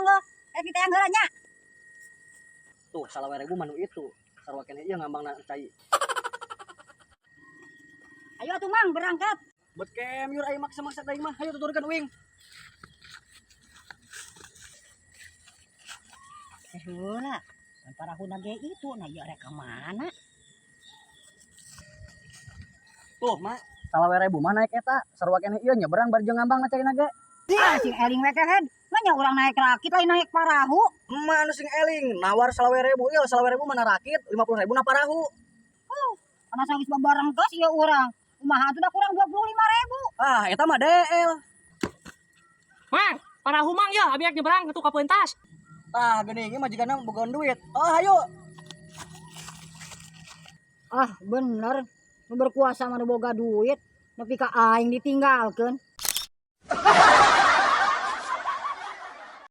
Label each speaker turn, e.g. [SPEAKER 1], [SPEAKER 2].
[SPEAKER 1] lo. Kita yang galanya.
[SPEAKER 2] Tuh, salah ribu manu itu. Sarwa kene ieu ngambang na cai.
[SPEAKER 1] Ayo atuh Mang berangkat.
[SPEAKER 2] Bet kemyur aya maksa-maksa teh mah. Hayu tuturkeun uing.
[SPEAKER 1] Heula. Dan para hunage itu nah ya rek ka mana?
[SPEAKER 2] Tuh, Mak. Salah ribu mah naik eta. Sarwa kene ieu nyebrang bari jeung ngambang na cai nage.
[SPEAKER 1] Ah, sing eling we kehead. Nanya urang naik rakit lain naik parahu.
[SPEAKER 2] Emak anu sing eling nawar salah ribu. Ieu salah ribu mana rakit, 50.000 na parahu.
[SPEAKER 1] Karena sangis babareng gas ya urang. Kumaha atuh da kurang 25.000.
[SPEAKER 2] Ah, eta mah DL.
[SPEAKER 3] Mang, parahu mang ya, abiak nyebrang ke ka pentas.
[SPEAKER 2] Tah, geuning ieu mah jigana bogaan duit. Oh, hayu.
[SPEAKER 1] Ah, bener. Nu berkuasa mah boga duit, nepi ka aing ditinggalkeun.